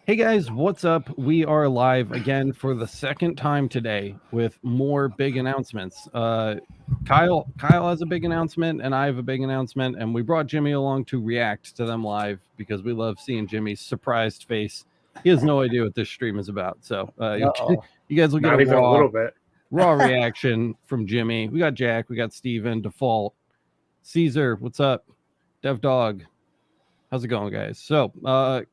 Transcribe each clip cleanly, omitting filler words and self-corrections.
Hey guys, what's up? We are live again for the second time today with more big announcements. Kyle has a big announcement, and I have a big announcement, and we brought Jimmy along to react to them live because we love seeing Jimmy's surprised face. He has no idea what this stream is about, so you guys will get Not even a little bit. raw reaction from Jimmy. We got Jack, we got Steven, Default, Caesar. What's up? Dev Dog. How's it going, guys? So,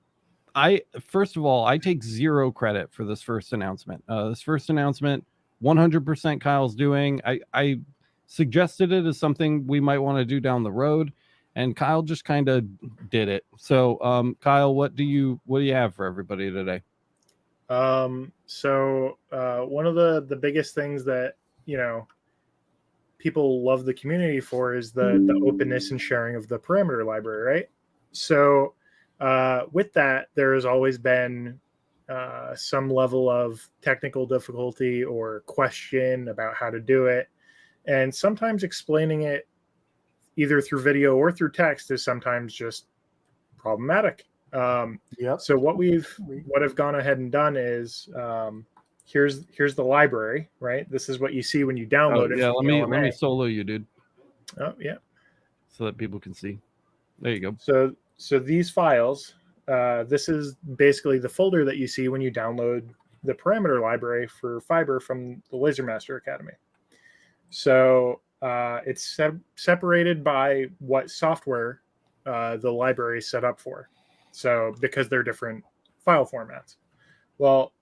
first of all, I take zero credit for this first announcement. This first announcement, 100% Kyle's doing. I suggested it as something we might want to do down the road, and Kyle just kind of did it. So, Kyle, what do you have for everybody today? One of the biggest things that people love the community for is the openness and sharing of the parameter library, right? So with that, there has always been some level of technical difficulty or question about how to do it, and sometimes explaining it either through video or through text is sometimes just problematic. So what I've gone ahead and done is here's the library, right? This is what you see when you download it. Yeah, let me solo you, dude. Oh yeah, so that people can see. There you go. So these files, this is basically the folder that you see when you download the parameter library for fiber from the Laser Master Academy. So it's separated by what software the library is set up for. So because they're different file formats. Well,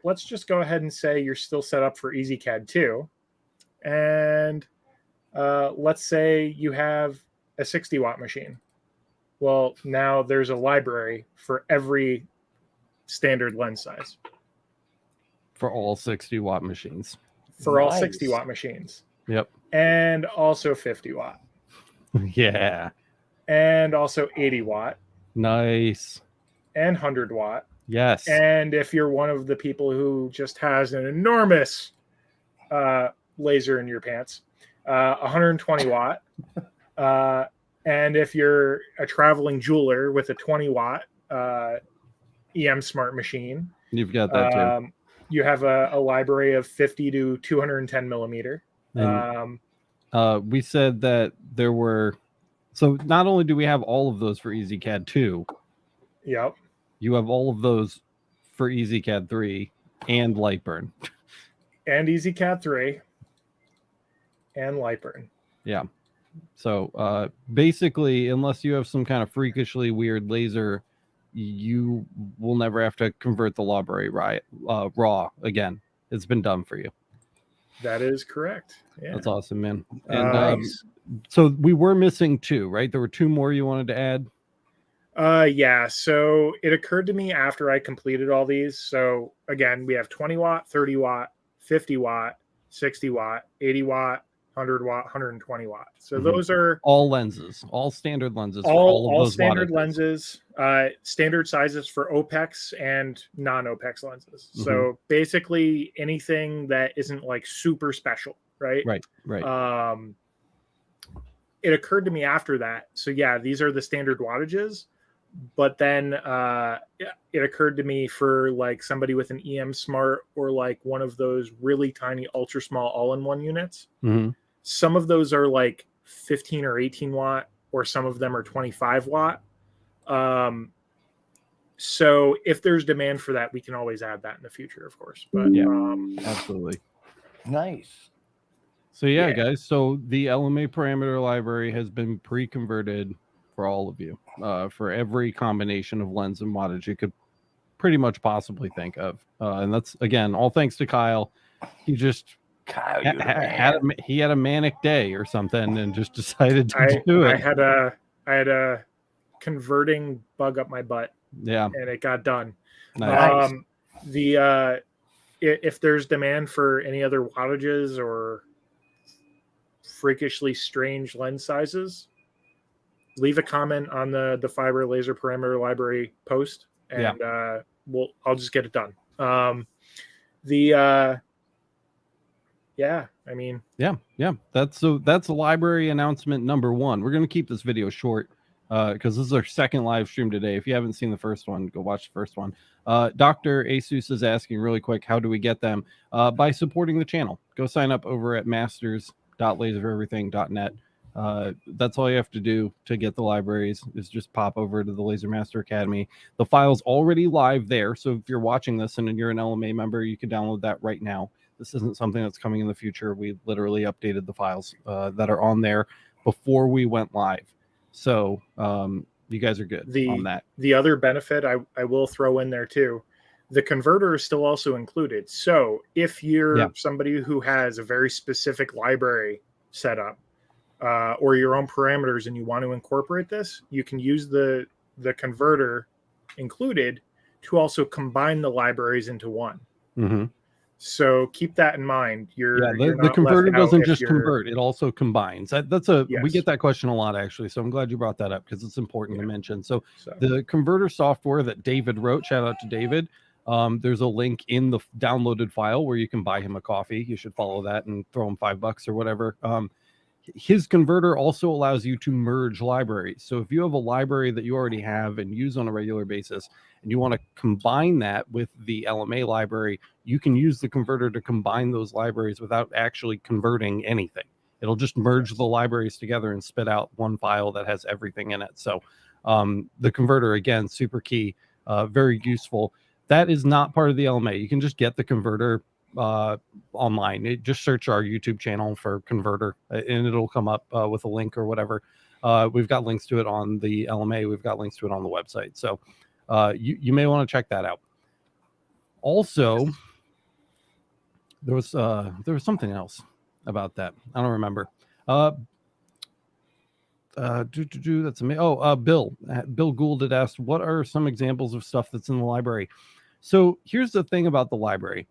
let's just go ahead and say you're still set up for EasyCAD 2. And let's say you have a 60-watt machine. Well, now there's a library for every standard lens size. For all 60-watt machines. For all 60-watt machines. Yep. And also 50-watt. Yeah. And also 80-watt. Nice. And 100-watt. Yes. And if you're one of the people who just has an enormous laser in your pants, 120-watt. And if you're a traveling jeweler with a 20-watt EM Smart machine, you've got that too. You have a library of 50 to 210 millimeter. We said that there were. So not only do we have all of those for EasyCAD 2, yep, you have all of those for EasyCAD 3 and Lightburn. And EasyCAD 3 and Lightburn. Yeah. So basically, unless you have some kind of freakishly weird laser, you will never have to convert the library raw again. It's been done for you. That is correct. Yeah. That's awesome, man. And so we were missing two, right? There were two more you wanted to add? Yeah. So it occurred to me after I completed all these. So again, we have 20-watt, 30-watt, 50-watt, 60-watt, 80-watt, 100-watt, 120-watt. So those are all lenses, all standard lenses. All standard lenses, standard sizes for OPEX and non-OPEX lenses. So basically anything that isn't like super special, right? Right. It occurred to me after that. So yeah, these are the standard wattages. But then it occurred to me for like somebody with an EM Smart or like one of those really tiny ultra small all-in-one units. Some of those are like 15 or 18 watt, or some of them are 25 watt. So if there's demand for that, we can always add that in the future, of course. But yeah, absolutely. Nice. So yeah, guys, so the LMA parameter library has been pre-converted for all of you, for every combination of lens and wattage you could pretty much possibly think of. And that's, again, all thanks to Kyle. He just he had a manic day or something and just decided to do it. I had a converting bug up my butt. Yeah. And it got done. Nice. If there's demand for any other wattages or freakishly strange lens sizes, leave a comment on the fiber laser parameter library post, and I'll just get it done. I mean, yeah, that's a library announcement number one. We're going to keep this video short. because this is our second live stream today. If you haven't seen the first one, go watch the first one. Dr. Asus is asking really quick, how do we get them? By supporting the channel. Go sign up over at masters.lasereverything.net. That's all you have to do to get the libraries, is just pop over to the Laser Master Academy. The file's already live there, so if you're watching this and you're an LMA member, you can download that right now. This isn't something that's coming in the future. We literally updated the files that are on there before we went live. So you guys are good on that. The other benefit I will throw in there too, the converter is still also included. So if you're somebody who has a very specific library set up, or your own parameters, and you want to incorporate this, you can use the converter included to also combine the libraries into one. Mm-hmm. So keep that in mind. The converter doesn't just convert; it also combines. We get that question a lot, actually. So I'm glad you brought that up, because it's important to mention. So the converter software that David wrote, shout out to David. There's a link in the downloaded file where you can buy him a coffee. You should follow that and throw him $5 or whatever. His converter also allows you to merge libraries. So if you have a library that you already have and use on a regular basis, and you want to combine that with the LMA library, you can use the converter to combine those libraries without actually converting anything. It'll just merge the libraries together and spit out one file that has everything in it. So the converter, again, super key, very useful. That is not part of the LMA. You can just get the converter online. Just search our YouTube channel for converter, and it'll come up with a link or whatever. We've got links to it on the LMA. We've got links to it on the website. So you may want to check that out. Also, there was something else about that. I don't remember. That's amazing. Bill Gould had asked, what are some examples of stuff that's in the library? So here's the thing about the library.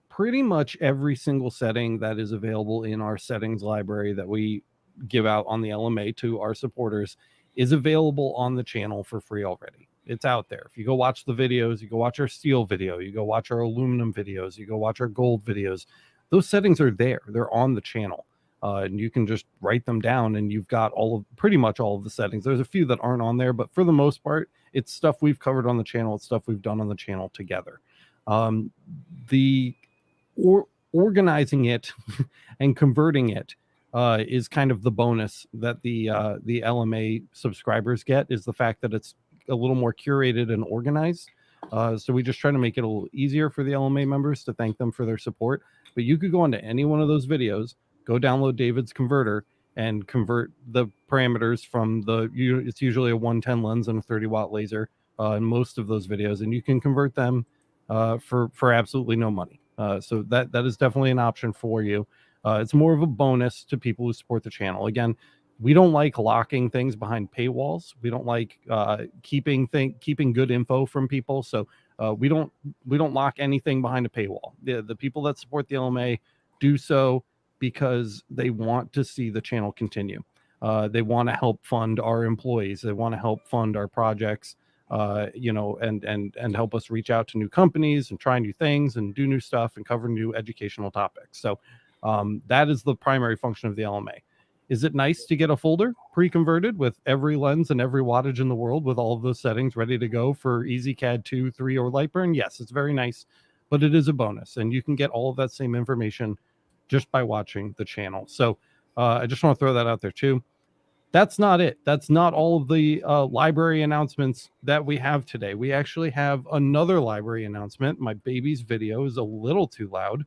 Pretty much every single setting that is available in our settings library that we give out on the LMA to our supporters is available on the channel for free already. It's out there. If you go watch the videos, you go watch our steel video, you go watch our aluminum videos, you go watch our gold videos, those settings are there. They're on the channel. And you can just write them down, and you've got pretty much all of the settings. There's a few that aren't on there, but for the most part, it's stuff we've covered on the channel. It's stuff we've done on the channel together. Organizing it and converting it is kind of the bonus that the LMA subscribers get, is the fact that it's a little more curated and organized. So we just try to make it a little easier for the LMA members to thank them for their support. But you could go into any one of those videos, go download David's converter, and convert the parameters from it's usually a 110 lens and a 30-watt laser in most of those videos, and you can convert them for absolutely no money. So that is definitely an option for you. It's more of a bonus to people who support the channel. Again, we don't like locking things behind paywalls. We don't like keeping good info from people. So we don't lock anything behind a paywall. The people that support the LMA do so because they want to see the channel continue. They want to help fund our employees. They want to help fund our projects. And help us reach out to new companies and try new things and do new stuff and cover new educational topics. So that is the primary function of the LMA. Is it nice to get a folder pre-converted with every lens and every wattage in the world with all of those settings ready to go for EasyCAD 2, 3, or Lightburn? Yes, it's very nice, but it is a bonus, and you can get all of that same information just by watching the channel. So I just want to throw that out there too. That's not it. That's not all of the library announcements that we have today. We actually have another library announcement. My baby's video is a little too loud.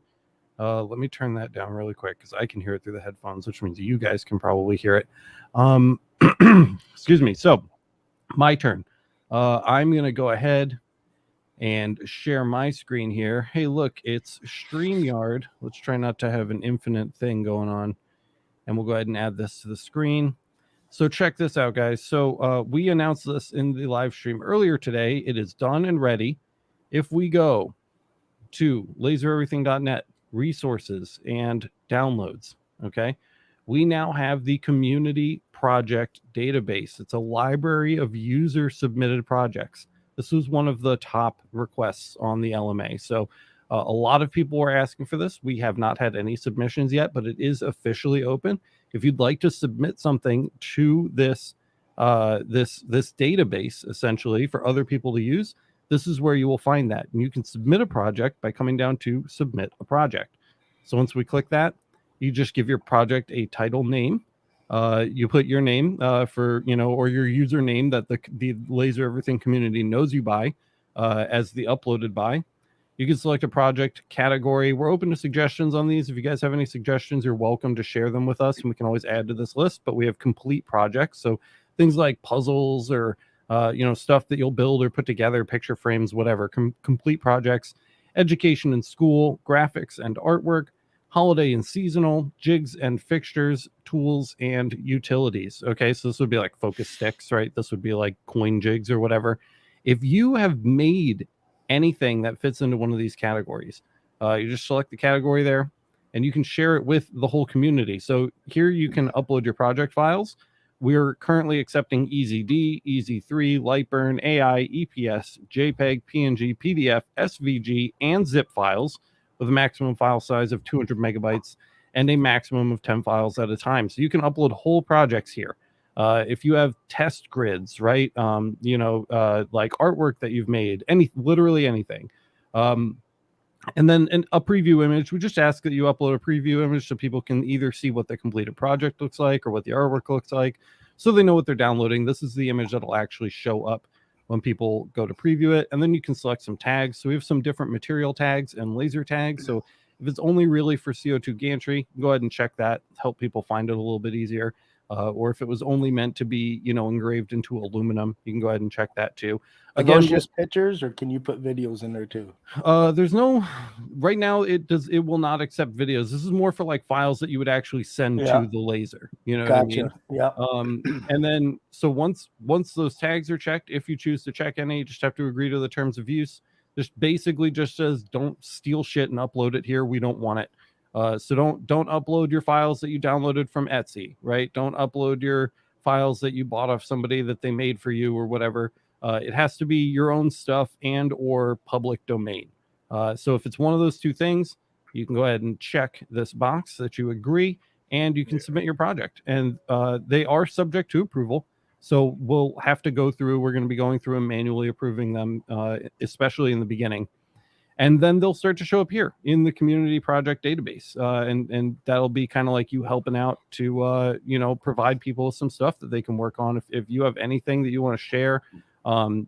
Let me turn that down really quick because I can hear it through the headphones, which means you guys can probably hear it. Excuse me. So my turn. I'm going to go ahead and share my screen here. Hey, look, it's StreamYard. Let's try not to have an infinite thing going on. And we'll go ahead and add this to the screen. So check this out, guys. So we announced this in the live stream earlier today. It is done and ready. If we go to lasereverything.net, resources and downloads, okay, we now have the community project database. It's a library of user submitted projects. This was one of the top requests on the LMA. So a lot of people were asking for this. We have not had any submissions yet, but it is officially open. If you'd like to submit something to this this database essentially for other people to use, this is where you will find that. And you can submit a project by coming down to submit a project. So once we click that, you just give your project a title name. You put your name for, or your username that the Laser Everything community knows you by as the uploaded by. You can select a project category. We're open to suggestions on these. If you guys have any suggestions, you're welcome to share them with us, and we can always add to this list. But we have complete projects, so things like puzzles or stuff that you'll build or put together, picture frames, whatever. Complete projects, education and school, graphics and artwork, holiday and seasonal, jigs and fixtures, tools and utilities. Okay, so this would be like focus sticks, right? This would be like coin jigs or whatever. If you have made anything that fits into one of these categories, you just select the category there and you can share it with the whole community. So here you can upload your project files. We're currently accepting EZD, EZ3, Lightburn, AI, EPS, JPEG, PNG, PDF, SVG, and zip files with a maximum file size of 200 megabytes and a maximum of 10 files at a time. So you can upload whole projects here. If you have test grids, right? Like artwork that you've made, literally anything. And then a preview image. We just ask that you upload a preview image so people can either see what the completed project looks like or what the artwork looks like, so they know what they're downloading. This is the image that'll actually show up when people go to preview it. And then you can select some tags. So we have some different material tags and laser tags. So if it's only really for CO2 gantry, go ahead and check that, help people find it a little bit easier. Or if it was only meant to be, engraved into aluminum, you can go ahead and check that too. Again, are those just pictures, or can you put videos in there too? There's no, right now it will not accept videos. This is more for like files that you would actually send to the laser. You know gotcha. What I mean? Yeah. And then so once those tags are checked, if you choose to check any, you just have to agree to the terms of use. Just basically just says don't steal shit and upload it here. We don't want it. So don't upload your files that you downloaded from Etsy, right? Don't upload your files that you bought off somebody that they made for you or whatever. It has to be your own stuff and or public domain. So if it's one of those two things, you can go ahead and check this box that you agree, and you can submit your project. And they are subject to approval. So we'll have to go through, we're going to be going through and manually approving them, especially in the beginning. And then they'll start to show up here in the community project database. And that'll be kind of like you helping out to, provide people with some stuff that they can work on. If you have anything that you want to share,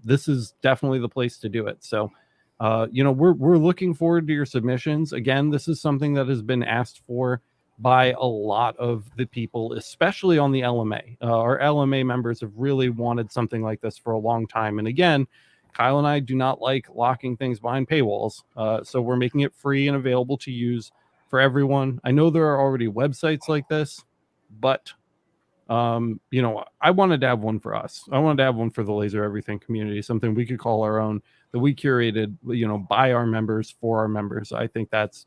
this is definitely the place to do it. So, we're looking forward to your submissions. Again, this is something that has been asked for by a lot of the people, especially on the LMA. Our LMA members have really wanted something like this for a long time. And again, Kyle and I do not like locking things behind paywalls. So we're making it free and available to use for everyone. I know there are already websites like this, but, I wanted to have one for us. I wanted to have one for the Laser Everything community, something we could call our own, that we curated, by our members, for our members. I think that's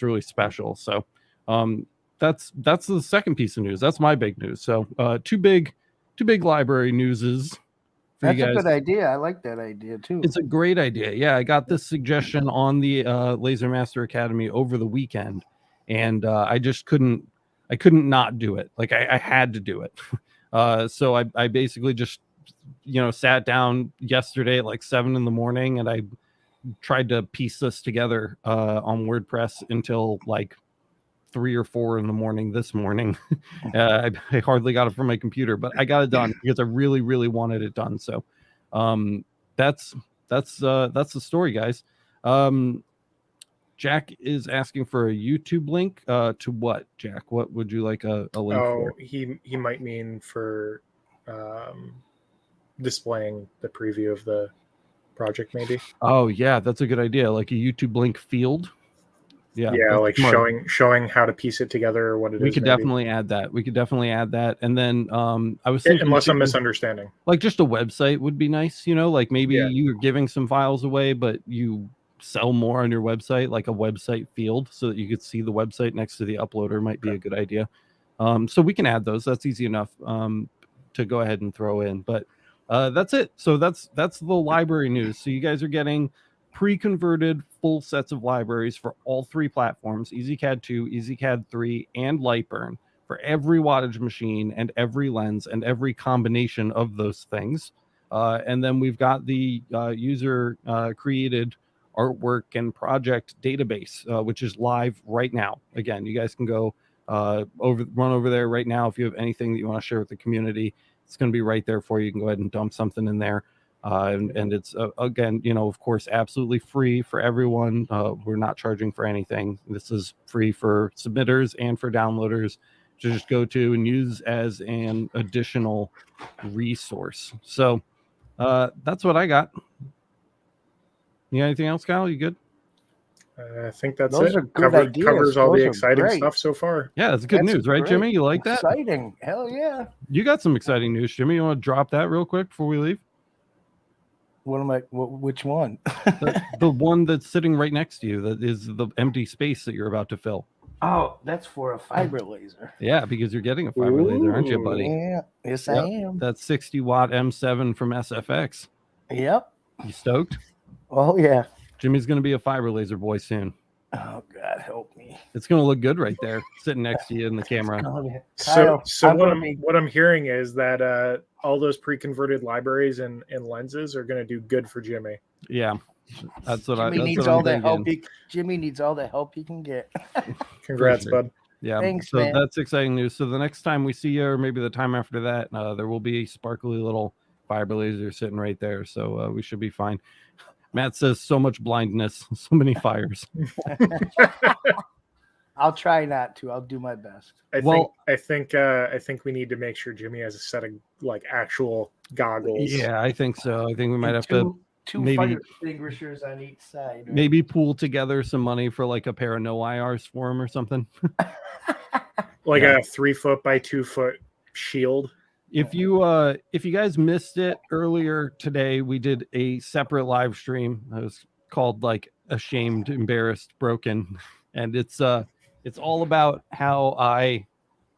really special. So that's the second piece of news. That's my big news. So two big library newses. That's a good idea. I like that idea too. It's a great idea. Yeah, I got this suggestion on the Laser Master Academy over the weekend, and I just couldn't not do it. Like I had to do it. So I basically just sat down yesterday at like 7 a.m. and I tried to piece this together on WordPress until like 3 or 4 a.m. this morning. I hardly got it from my computer, but I got it done because I really, really wanted it done. So that's the story, guys. Jack is asking for a YouTube link to what, Jack? What would you like a link for? He might mean for displaying the preview of the project, maybe. Oh yeah, that's a good idea. Like a YouTube link field. Yeah, like smart. showing how to piece it together or what it is. We could definitely add that. And then I was thinking, unless I'm misunderstanding, like just a website would be nice, like maybe you're giving some files away, but you sell more on your website, like a website field, so that you could see the website next to the uploader might be a good idea. So we can add those. That's easy enough to go ahead and throw in. But that's it. So that's the library news. So you guys are getting pre-converted full sets of libraries for all three platforms, EasyCAD 2, EasyCAD 3, and Lightburn for every wattage machine and every lens and every combination of those things. And then we've got the user created artwork and project database, which is live right now. Again, you guys can go run over there right now if you have anything that you want to share with the community. It's going to be right there for you. You can go ahead and dump something in there. And it's again, of course, absolutely free for everyone. We're not charging for anything. This is free for submitters and for downloaders to just go to and use as an additional resource. So that's what I got. You got anything else, Kyle? You good? I think that's Those it. are good ideas. Covers all Those the are exciting great. stuff so far. Yeah, that's good news, right, great. Jimmy? You like that? Exciting. Hell yeah. You got some exciting news, Jimmy. You want to drop that real quick before we leave? Which one? The one that's sitting right next to you, that is the empty space that you're about to fill. Oh, that's for a fiber laser. Yeah, because you're getting a fiber laser, aren't you, buddy? Yeah, yes, I am. That's 60 watt M7 from SFX. Yep. You stoked? Oh yeah. Jimmy's going to be a fiber laser boy soon. Oh God, help me. It's going to look good right there, sitting next to you in the camera. So what I'm hearing is that all those pre-converted libraries and lenses are going to do good for Jimmy. Yeah, that's what Jimmy needs all the help. Jimmy needs all the help he can get. Congrats, sure. bud. Yeah, thanks, so man. That's exciting news. So the next time we see you, or maybe the time after that, there will be a sparkly little fiber laser sitting right there. So we should be fine. Matt says so much blindness, so many fires. I'll try not to. I'll do my best. I think we need to make sure Jimmy has a set of actual goggles. Yeah, I think so. I think we might have two maybe fire extinguishers on each side. Right? maybe pool together some money for a pair of no IRs for him or something. A 3 foot by 2 foot shield. If you guys missed it earlier today, we did a separate live stream. It was called Ashamed, Embarrassed, Broken, and it's all about how I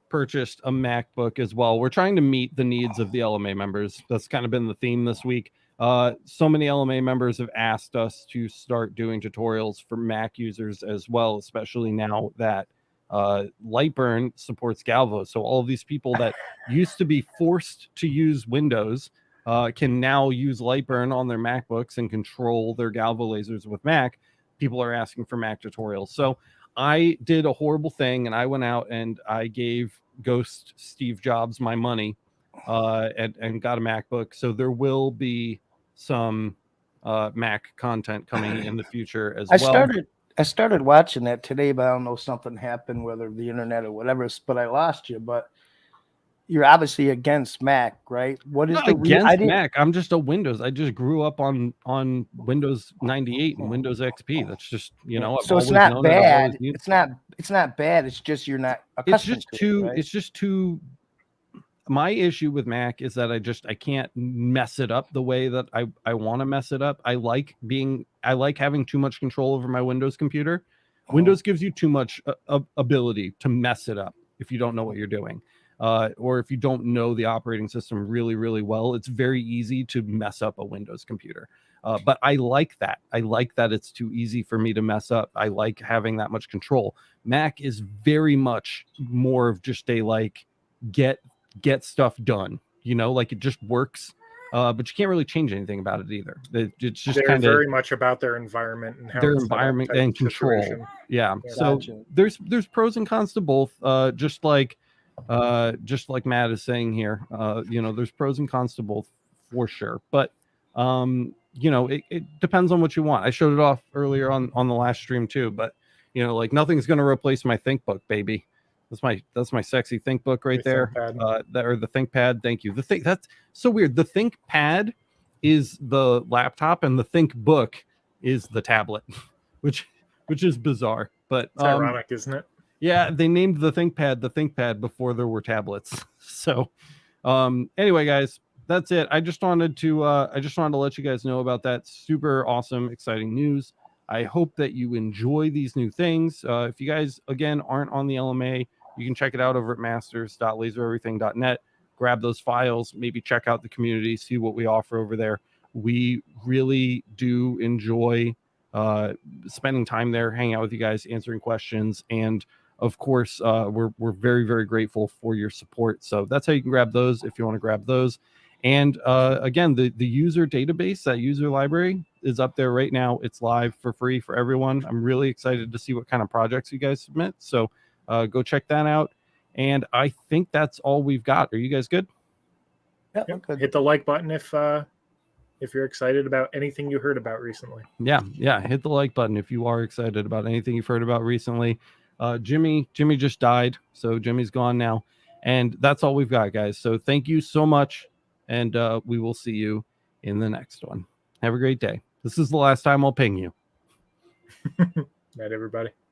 purchased a MacBook as well. We're trying to meet the needs of the LMA members. That's kind of been the theme this week. So many LMA members have asked us to start doing tutorials for Mac users as well, especially now that Lightburn supports Galvo. So all of these people that used to be forced to use Windows can now use Lightburn on their MacBooks and control their Galvo lasers with Mac. People are asking for Mac tutorials. So I did a horrible thing, and I went out and I gave Ghost Steve Jobs my money and got a MacBook. So there will be some Mac content coming in the future as well. I started watching that today, but I don't know, something happened, whether the internet or whatever, but I lost you. But you're obviously against Mac, right? What is against Mac? I'm just a Windows. I just grew up on Windows 98 and Windows XP. That's just, so it's not bad. It's not bad. It's just you're not accustomed to it, right? It's just too. My issue with Mac is that I can't mess it up the way that I want to mess it up. I like having too much control over my Windows computer. Windows gives you too much ability to mess it up if you don't know what you're doing. Or if you don't know the operating system really, really well, it's very easy to mess up a Windows computer. But I like that. I like that it's too easy for me to mess up. I like having that much control. Mac is very much more of just a get stuff done, it just works, but you can't really change anything about it either. It's just they're very much about their environment and how their environment and control. Yeah. So there's pros and cons to both. Just like Matt is saying here, there's pros and cons to both for sure. But it depends on what you want. I showed it off earlier on the last stream too, but nothing's going to replace my ThinkBook, baby. That's my sexy ThinkBook right there. Or the ThinkPad. Thank you. That's so weird. The ThinkPad is the laptop and the ThinkBook is the tablet, which is bizarre. But it's ironic, isn't it? Yeah, they named the ThinkPad before there were tablets. So anyway, guys, that's it. I just wanted to let you guys know about that super awesome, exciting news. I hope that you enjoy these new things. If you guys, again, aren't on the LMA, you can check it out over at masters.lasereverything.net. Grab those files, maybe check out the community, see what we offer over there. We really do enjoy spending time there, hanging out with you guys, answering questions, and of course, we're very, very grateful for your support. So that's how you can grab those if you want to grab those. And again, the user database, that user library is up there right now. It's live for free for everyone. I'm really excited to see what kind of projects you guys submit. So go check that out. And I think that's all we've got. Are you guys good? Yeah, Yep. good. Hit the like button if you're excited about anything you heard about recently. Yeah. Hit the like button if you are excited about anything you've heard about recently. Jimmy just died, so Jimmy's gone now. And that's all we've got, guys. So thank you so much. And we will see you in the next one. Have a great day. This is the last time I'll ping you. Night, everybody.